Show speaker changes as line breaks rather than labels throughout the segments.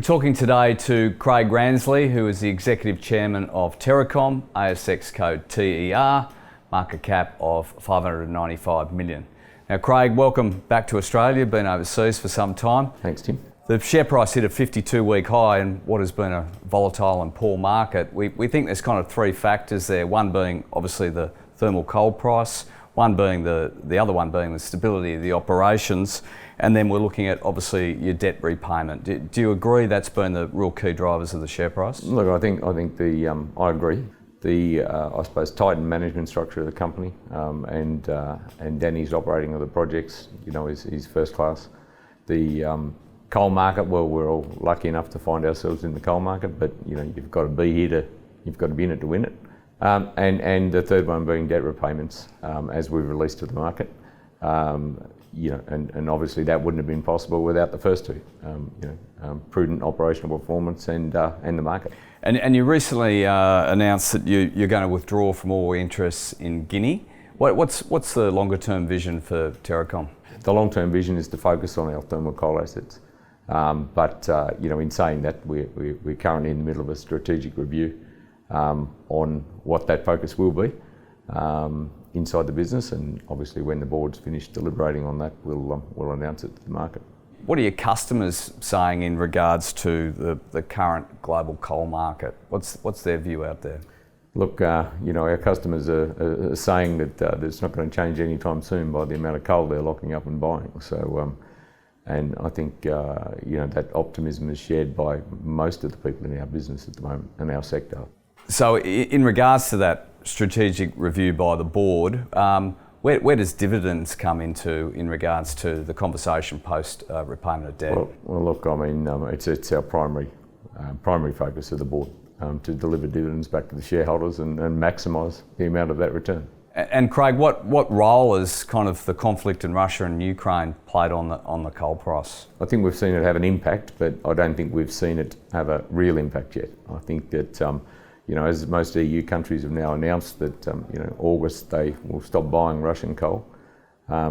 We're talking today to Craig Ransley, who is the Executive Chairman of TerraCom, ASX code TER, market cap of 595 million. Now Craig, welcome back to Australia, been overseas for some time.
Thanks, Tim.
The share price hit a 52-week high in what has been a volatile and poor market. We think there's kind of three factors there, one being obviously the thermal coal price, one being the other one being the stability of the operations, and then we're looking at obviously your debt repayment. Do you agree that's been the real key drivers of the share price?
Look, I think I agree. The I suppose tightened management structure of the company and Danny's operating of the projects, is first class. The coal market, well, we're all lucky enough to find ourselves in the coal market, but you've got to be here you've got to be in it to win it. And the third one being debt repayments, as we've released to the market. And obviously that wouldn't have been possible without the first two. Prudent operational performance and the market.
And you recently announced that you're going to withdraw from all interests in Guinea. What's the longer term vision for TerraCom?
The long term vision is to focus on our thermal coal assets. But in saying that, we're currently in the middle of a strategic review on what that focus will be inside the business, and obviously when the board's finished deliberating on that, we'll announce it to the market.
What are your customers saying in regards to the current global coal market? What's their view out there?
Look, our customers are saying that it's not going to change anytime soon by the amount of coal they're locking up and buying. So, and I think that optimism is shared by most of the people in our business at the moment and our sector.
So, in regards to that strategic review by the board, where does dividends come into in regards to the conversation post repayment of debt?
Well, look, I mean, it's our primary focus of the board to deliver dividends back to the shareholders and maximise the amount of that return.
And Craig, what role has kind of the conflict in Russia and Ukraine played on the coal price?
I think we've seen it have an impact, but I don't think we've seen it have a real impact yet. I think that as most EU countries have now announced that August they will stop buying Russian coal.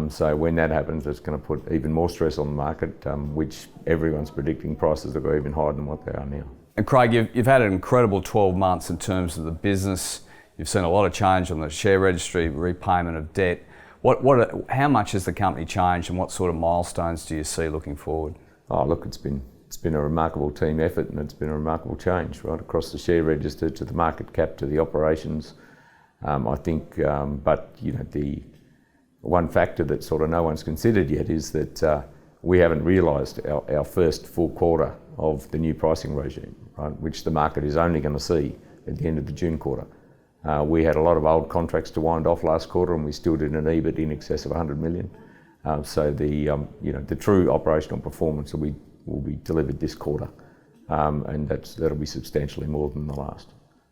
So when that happens, it's going to put even more stress on the market, which everyone's predicting prices will go even higher than what they are now.
And Craig, you've had an incredible 12 months in terms of the business. You've seen a lot of change on the share registry, repayment of debt. How much has the company changed, and what sort of milestones do you see looking forward?
Oh, look, it's been a remarkable team effort, and it's been a remarkable change right across the share register to the market cap to the operations. I think, but the one factor that sort of no one's considered yet is that we haven't realised our first full quarter of the new pricing regime, right, which the market is only going to see at the end of the June quarter. We had a lot of old contracts to wind off last quarter, and we still did an EBIT in excess of 100 million. So the true operational performance will be delivered this quarter, and that'll be substantially more than the last.